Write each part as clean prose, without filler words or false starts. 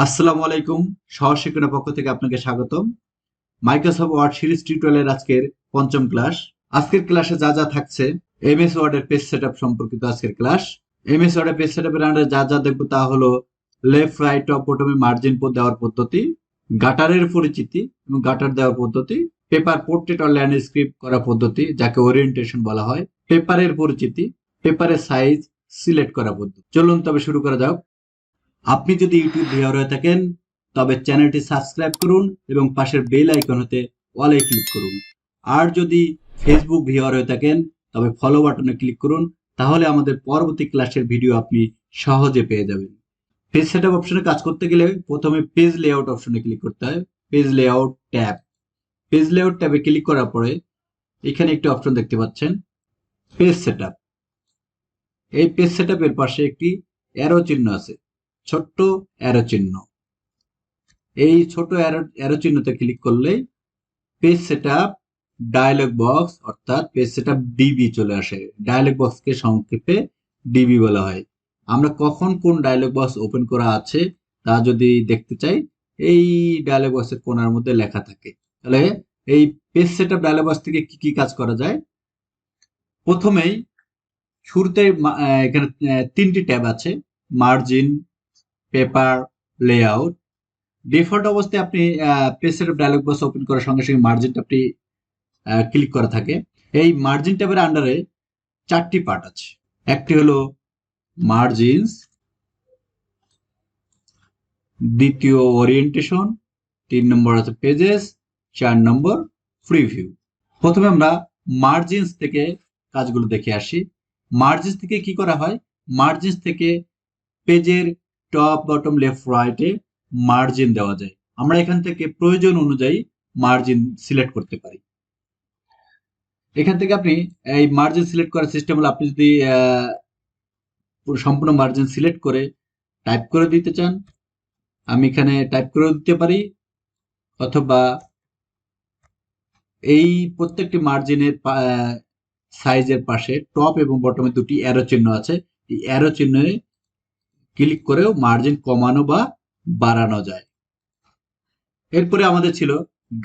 আসসালামু আলাইকুম। সহজ শিক্ষণের পক্ষ থেকে আপনাকে স্বাগতম। মাইক্রোসফট ওয়ার্ড সিরিজ টিউটোরিয়ালের আজকের পঞ্চম ক্লাস। আজকের ক্লাসে যা যা থাকছে, এমএস ওয়ার্ডের পেজ সেটআপ সম্পর্কিত আজকের ক্লাস। এমএস ওয়ার্ডের পেজ সেটআপের আন্ডারে যা যা দেখবো তা হলো লেফট রাইট টপ বটমে মার্জিন দেওয়ার পদ্ধতি, গাটারের পরিচিতি এবং গাটার দেওয়ার পদ্ধতি, পেপার পোর্ট্রেট আর ল্যান্ডস্কেপ করা পদ্ধতি যাকে ওরিয়েন্টেশন বলা হয়, পেপারের পরিচিতি, পেপারের সাইজ সিলেক্ট করা পদ্ধতি। চলুন তবে শুরু করা যাক। আপনি যদি ইউটিউব ভিউয়ার হয়ে থাকেন তবে চ্যানেলটি সাবস্ক্রাইব করুন এবং পাশের বেল আইকন হতে অলে ক্লিক করুন। আর যদি ফেসবুক ভিউয়ার হয়ে থাকেন তবে ফলো বাটনে ক্লিক করুন, তাহলে আমাদের পরবর্তী ক্লাসের ভিডিও আপনি সহজে পেয়ে যাবেন। পেজ সেটআপ অপশনে কাজ করতে গেলে প্রথমে পেজ লেআউট অপশনে ক্লিক করতে হয়। Page layout tab, page layout ট্যাবে ক্লিক করার পরে এখানে একটি অপশন দেখতে পাচ্ছেন পেজ সেটআপ। এই পেজ সেটআপের পাশে একটি অ্যারো চিহ্ন আছে, ছোট্ট অ্যারো চিহ্ন। এই ছোট অ্যারো চিহ্নতে ক্লিক করলে পেজ সেটআপ ডায়লগ বক্স অর্থাৎ পেজ সেটআপ ডিবি চলে আসে। ডায়লগ বক্সকে সংক্ষেপে ডিবি বলা হয়। আমরা কখন কোন ডায়লগ বক্স ওপেন করা আছে তা যদি দেখতে চাই, এই ডায়লগ বক্সের কোণার মধ্যে লেখা থাকে। তাহলে এই পেজ সেটআপ ডায়লগ বক্স থেকে কি কি কাজ করা যায়? প্রথমেই শুরুতে এখানে তিনটি ট্যাব আছে, মার্জিন, পেপার, লেআউট। ডিফল্ট অবস্থায় আপনি page setup dialogue box open করার সঙ্গে সঙ্গে মার্জিন ট্যাবটি ক্লিক করা থাকে। এই মার্জিন ট্যাবের আন্ডারে চারটি পার্ট আছে। একটি হলো মার্জিনস, দ্বিতীয় ওরিয়েন্টেশন, 3 নম্বর আছে পেজেস, 4 নম্বর প্রিভিউ। প্রথমে আমরা মার্জিনস থেকে কাজগুলো দেখে আসি। মার্জিনস থেকে কি করা হয়? মার্জিনস থেকে পেজের টপ বটম লেফট রাইটে মার্জিন দেওয়া যায়। আমরা এখান থেকে প্রয়োজন অনুযায়ী মার্জিন সিলেক্ট করতে পারি। এখান থেকে আপনি এই মার্জিন সিলেক্ট করার সিস্টেম হলো, আপনি যদি সম্পূর্ণ মার্জিন সিলেক্ট করে টাইপ করে দিতে চান, আমি এখানে টাইপ করে দিতে পারি, অথবা এই প্রত্যেকটি মার্জিনের সাইজের পাশে টপ এবং বটমে দুটি অ্যারো চিহ্ন আছে। এই অ্যারো চিহ্নে ক্লিক করেও মার্জিন কমানো বা বাড়ানো যায়। এরপরে আমাদের ছিল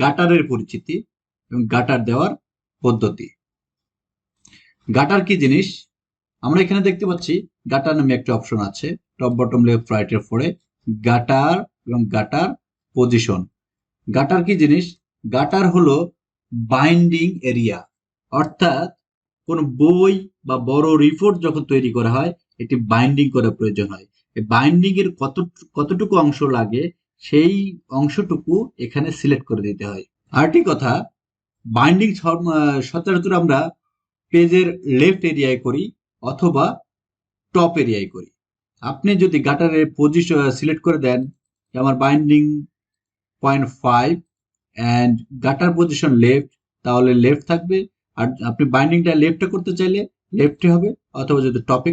গাটারের পরিচিতি এবং গাটার দেওয়ার পদ্ধতি। গাটার কি জিনিস? আমরা এখানে দেখতে পাচ্ছি গাটার নামে একটা অপশন আছে, টপ বটম লেফট রাইটের পরে গাটার এবং গাটার পজিশন। গাটার কি জিনিস? গাটার হলো বাইন্ডিং এরিয়া, অর্থাৎ কোন বই বা বড় রিপোর্ট যখন তৈরি করা হয় এটি বাইন্ডিং করার প্রয়োজন হয়। এই বাইন্ডিং এর কতটুকু অংশ লাগে সেই অংশটুকু এখানে সিলেক্ট করে দিতে হয়। আরেকটি কথা, বাইন্ডিং সচরাচর আমরা পেজের লেফট এরিয়ায় করি অথবা টপ এরিয়ায় করি। আপনি যদি গাটারের পজিশন সিলেক্ট করে দেন আমার বাইন্ডিং 0.5 অ্যান্ড গাটার পজিশন লেফট, তাহলে লেফট থাকবে। আর আপনি বাইন্ডিংটা লেফটে করতে চাইলে লেফটে হবে, অথবা যদি টপে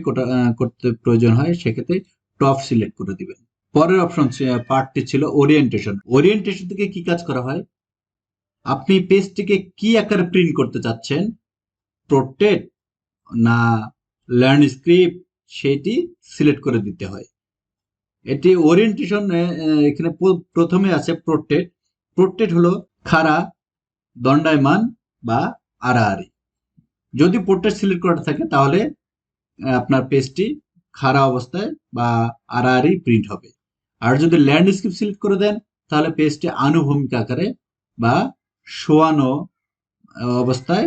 করতে প্রয়োজন হয় সেক্ষেত্রে টপ সিলেক্ট করে দিবেন। পরের অপশন পার্টটি ছিল ওরিয়েন্টেশন। ওরিয়েন্টেশন থেকে কি কাজ করা হয়? আপনি পেজটিকে কি আকারে প্রিন্ট করতে চাচ্ছেন, পোর্ট্রেট না ল্যান্ডস্কেপ, সেটি সিলেক্ট করে দিতে হয়। এটি ওরিয়েন্টেশন এখানে প্রথমে আছে পোর্ট্রেট। পোর্ট্রেট হলো খাড়া, দণ্ডায়মান বা আড়াআড়ি। যদি পোর্ট্রেট সিলেক্ট করা থাকে তাহলে আপনার পেজটি খাড়া অবস্থায় বা আড়াআড়ি প্রিন্ট হবে। আর যদি ল্যান্ডস্কেপ সিলেক্ট করে দেন তাহলে পেজটি আনুভূমিক আকারে বা শোয়ানো অবস্থায়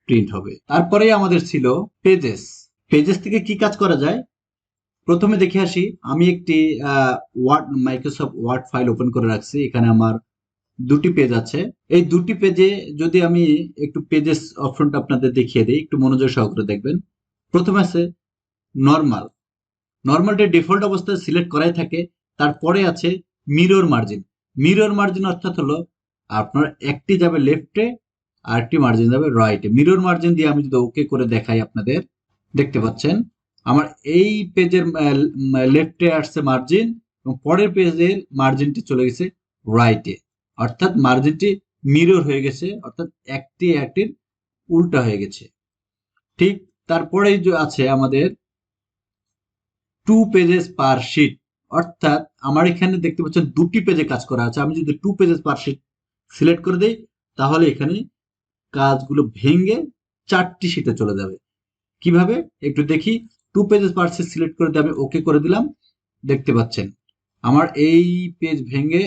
প্রিন্ট হবে। তারপরে আমাদের ছিল পেজেস। পেজেস থেকে কি কাজ করা যায়? প্রথমে দেখে আসি, আমি একটি মাইক্রোসফট ওয়ার্ড ফাইল ওপেন করে রাখছি। এখানে আমার দুটি পেজ আছে। এই দুটি পেজে যদি আমি একটু পেজেস অপশনটা আপনাদের দেখিয়ে দিই, একটু মনোযোগ সহকারে দেখবেন। প্রথমে আছে নর্মাল। নর্মালটা ডিফল্ট অবস্থায় সিলেক্ট করাই থাকে। তারপরে আছে মিরর মার্জিন। মিরর মার্জিন অর্থাৎ হলো আপনার একটি যাবে লেফটে আর একটি মার্জিন যাবে রাইটে। মিরর মার্জিন দিয়ে আমি যদি ওকে করে দেখাই আপনাদের, দেখতে পাচ্ছেন আমার এই পেজের লেফটে আসছে মার্জিন এবং পরের পেজের মার্জিনটি চলে গেছে রাইটে, অর্থাৎ মার্জিনটি মিরর হয়ে গেছে, অর্থাৎ একটি একটির উল্টা হয়ে গেছে। ঠিক তারপরেই আছে আমাদের 2 পেজেস পার শিট, অর্থাৎ আমার এখানে দেখতে পাচ্ছেন দুটি পেজে কাজ করা আছে। আমি যদি 2 পেজেস পার শিট সিলেক্ট করে দেই তাহলে এখানে কাজগুলো ভেঙে 4টি শিটে চলে যাবে। কিভাবে একটু দেখি। 2 পেজেস পার শিট সিলেক্ট করে দিয়ে আমি ওকে করে দিলাম। দেখতে পাচ্ছেন আমার এই পেজ ভেঙে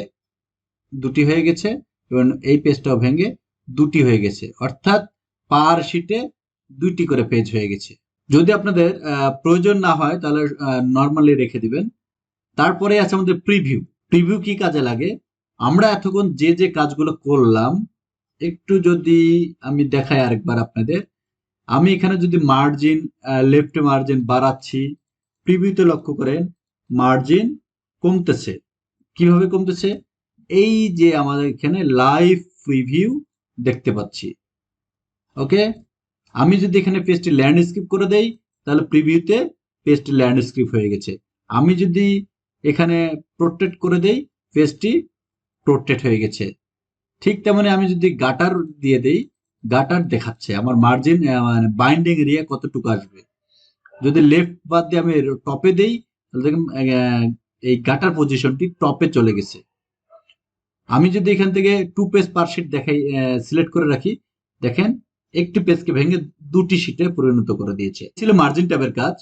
দুটি হয়ে গেছে এবং এই পেজটাও ভেঙে দুটি হয়ে গেছে, অর্থাৎ পার শিটে 2টি করে পেজ হয়ে গেছে। যদি আপনাদের প্রয়োজন না হয় তাহলে নর্মালি রেখে দিবেন। তারপরে আছে আমাদের প্রিভিউ। প্রিভিউ কি কাজে লাগে? আমরা এতক্ষণ যে যে কাজগুলো করলাম একটু যদি আমি দেখাই আরেকবার আপনাদের। আমি এখানে যদি মার্জিন, লেফট মার্জিন বাড়াচ্ছি, প্রিভিউতে লক্ষ্য করেন মার্জিন কমতেছে। কিভাবে কমতেছে? এই যে আমাদের এখানে লাইভ প্রিভিউ দেখতে পাচ্ছি। ওকে, আমি যদি এখানে পেজটি ল্যান্ডস্কেপ করে দেই তাহলে প্রিভিউতে পেজটি ল্যান্ডস্কেপ হয়ে গেছে। আমি যদি এখানে প্রোটেক্ট করে দেই পেজটি প্রোটেক্ট হয়ে গেছে। ঠিক তেমনি আমি যদি গাটার দিয়ে দেই, গাটার দেখাচ্ছে আমার মার্জিন, মানে বাইন্ডিং এরিয়া কতটুকু আসবে। যদি লেফট বাদ দিয়ে আমি টপে দেই তাহলে দেখুন এই গাটার পজিশনটি টপে চলে গেছে। আমি যদি এখান থেকে 2 পেজ পার শিট দেখাই, সিলেক্ট করে রাখি, দেখেন একটি পেজকে ভেঙে 2টি শিটে পরিণত করে দিয়েছে। ছিল মার্জিন ট্যাবের কাজ।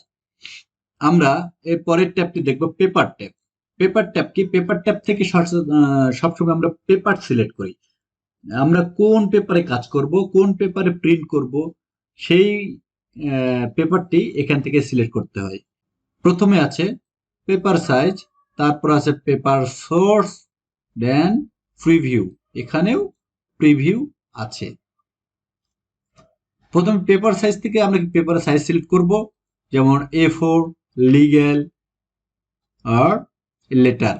আমরা এর পরের ট্যাবটি দেখব পেপার ট্যাব। পেপার ট্যাব কি? পেপার ট্যাব থেকে সবসময় আমরা পেপার সিলেক্ট করি। আমরা কোন পেপারে কাজ করব, কোন পেপারে প্রিন্ট করব, সেই পেপারটি এখান থেকে সিলেক্ট করতে হয়। প্রথমে আছে পেপার সাইজ, তারপর আছে পেপার সোর্স, দেন প্রিভিউ। এখানেও প্রিভিউ আছে। প্রথমে পেপার সাইজ থেকে আমরা পেপার সাইজ সিলেক্ট করব, যেমন A4, লিগ্যাল আর লেটার।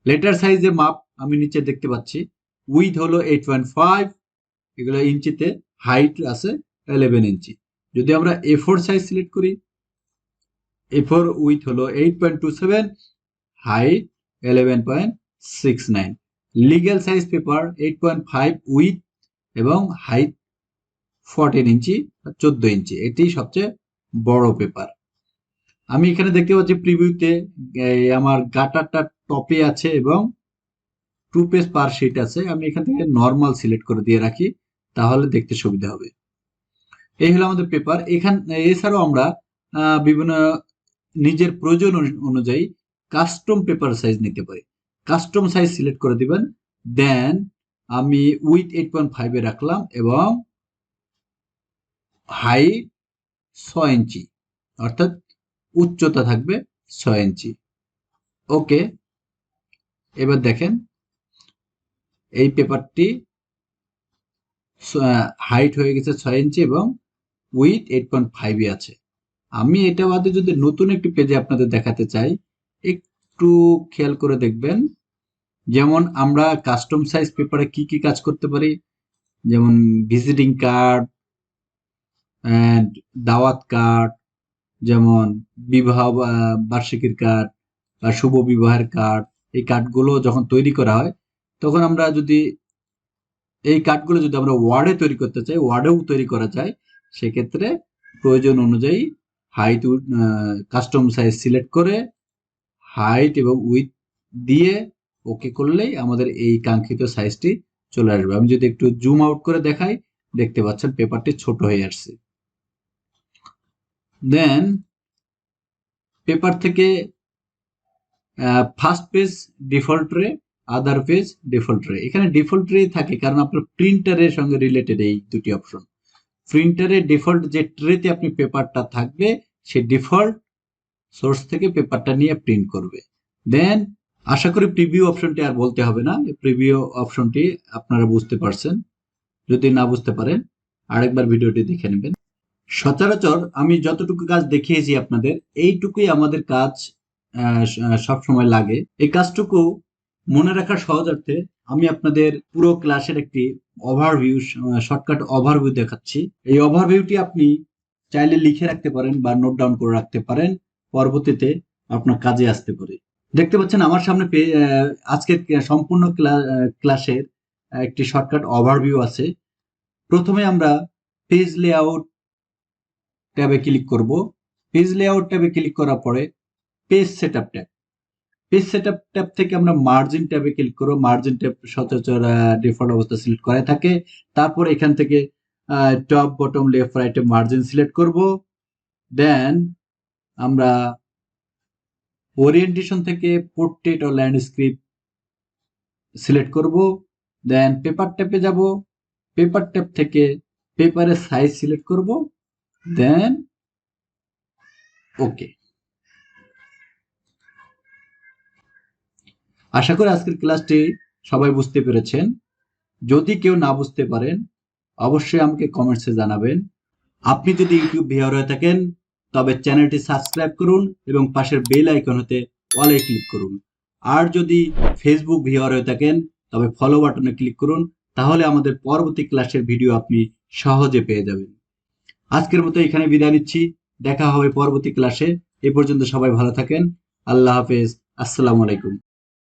লেটার সাইজের মাপ আমি নিচে দেখতে পাচ্ছি। উইথ হলো 8.5, এগুলো ইঞ্চিতে, হাইট আছে 11 ইঞ্চি। যদি আমরা A4 সাইজ সিলেক্ট করি, A4 উইথ হলো 8.27, height 11.69। Legal size paper 8.5 with এবং হাইট 14 ইঞ্চি, 14 ইঞ্চি। এটি সবচেয়ে বড় পেপার। আমি এখানে দেখতে পাচ্ছি প্রিভিউতে আমার গাটারটা টপে আছে এবং 2 পেজ পার শিট আছে। আমি এখান থেকে নর্মাল সিলেক্ট করে দিয়ে রাখি, তাহলে দেখতে সুবিধা হবে। এই হলো আমাদের পেপার। এছাড়াও আমরা বিভিন্ন নিজের প্রয়োজন অনুযায়ী কাস্টম পেপার সাইজ নিতে পারি। কাস্টম সাইজ সিলেক্ট করে দিবেন, দেন আমি উইথ 8.5 এ রাখলাম এবং হাইট 6 ইঞ্চি, অর্থাৎ উচ্চতা থাকবে 6 ইঞ্চি। ওকে, এবার দেখেন এই পেপারটি হাইট হয়ে গেছে 6 ইঞ্চি এবং উইথ 8.5 এ আছে। আমি এটা বাদে যদি নতুন একটি পেজে আপনাদের দেখাতে চাই, একটু খেয়াল করে দেখবেন। যেমন আমরা কাস্টম সাইজ পেপারে কি কি কাজ করতে পারি, যেমন ভিজিটিং কার্ড, দাওয়াত কার্ড, যেমন বিবাহ বার্ষিকীর কার্ড বা শুভ বিবাহের কার্ড। এই কার্ডগুলো যখন তৈরি করা হয় তখন আমরা যদি এই কার্ডগুলো যদি আমরা ওয়ার্ডে তৈরি করতে চাই, ওয়ার্ডেও তৈরি করা যায়। সেক্ষেত্রে প্রয়োজন অনুযায়ী হাইট, কাস্টম সাইজ সিলেক্ট করে হাইট এবং উইথ দিয়ে ওকে করলেই আমাদের এই কাঙ্ক্ষিত সাইজটি চলে আসবে। আমি যদি একটু জুম আউট করে দেখাই, দেখতে পাচ্ছেন পেপারটি ছোট হয়ে আসছে। দেন পেপার থেকে ফার্স্ট পেজ ডিফল্ট ট্রে, আদার পেজ ডিফল্ট ট্রে। এখানে ডিফল্ট ট্রে থাকে কারণ আপনার প্রিন্টারের সঙ্গে রিলেটেড এই দুটি অপশন। প্রিন্টারের ডিফল্ট যে ট্রেতে আপনি পেপারটা থাকবে, সে ডিফল্ট সোর্স থেকে পেপারটা নিয়ে প্রিন্ট করবে। দেন আশা করি প্রিভিউ অপশনটি আর বলতে হবে না। প্রিভিউ অপশনটি আপনারা বুঝতে পারছেন। যদি না বুঝতে পারেন আরেকবার ভিডিওটি দেখে নেবেন। সচরাচর আমি যতটুকু কাজ দেখিয়েছি আপনাদের, এইটুকুই আমাদের কাজ সবসময় লাগে। এই কাজটুকু মনে রাখার সহজার্থে আমি আপনাদের পুরো ক্লাসের একটি ওভারভিউ, শর্টকাট ওভারভিউ দেখাচ্ছি। এই ওভারভিউটি আপনি চাইলে লিখে রাখতে পারেন বা নোট ডাউন করে রাখতে পারেন, পরবর্তীতে আপনার কাজে আসতে পারে। দেখতে পাচ্ছেন আমার সামনে আজকের সম্পূর্ণ ক্লাসের একটি শর্টকাট ওভারভিউ আছে। প্রথমে আমরা পেজ লেআউট ট্যাবে ক্লিক করব। পেজ লেআউট ট্যাবে ক্লিক করার পরে page setup tab, page setup tab থেকে আমরা মার্জিন ট্যাবে ক্লিক করব। মার্জিন ট্যাব সচরাচর ডিফল্ট অবস্থা সিলেক্ট করা থাকে। তারপর এখান থেকে টপ বটম লেফট রাইটে মার্জিন সিলেক্ট করব। দেন আমরা ওরিয়েন্টেশন থেকে পোর্ট্রেট ও ল্যান্ডস্কেপ সিলেক্ট করব। দেন পেপার ট্যাবে যাব। পেপার ট্যাব থেকে পেপারের সাইজ সিলেক্ট করব। দেন ওকে। আশা করি আজকের ক্লাসটি সবাই বুঝতে পেরেছেন। যদি কেউ না বুঝতে পারেন অবশ্যই আমাকে কমেন্টসে জানাবেন। আপনি যদি ইউটিউব ভিউয়ার হয়ে থাকেন তবে চ্যানেলটি সাবস্ক্রাইব করুন এবং পাশের বেল আইকন হতে অলে ক্লিক করুন। আর যদি ফেসবুক ভিউয়ার হয়ে থাকেন তবে ফলো বাটনে ক্লিক করুন, তাহলে আমাদের পরবর্তী ক্লাসের ভিডিও আপনি সহজে পেয়ে যাবেন। আজকের মতো এখানে বিদায় নিচ্ছি। দেখা হবে পরবর্তী ক্লাসে। এ পর্যন্ত সবাই ভালো থাকেন। আল্লাহ হাফেজ। আসসালামু আলাইকুম।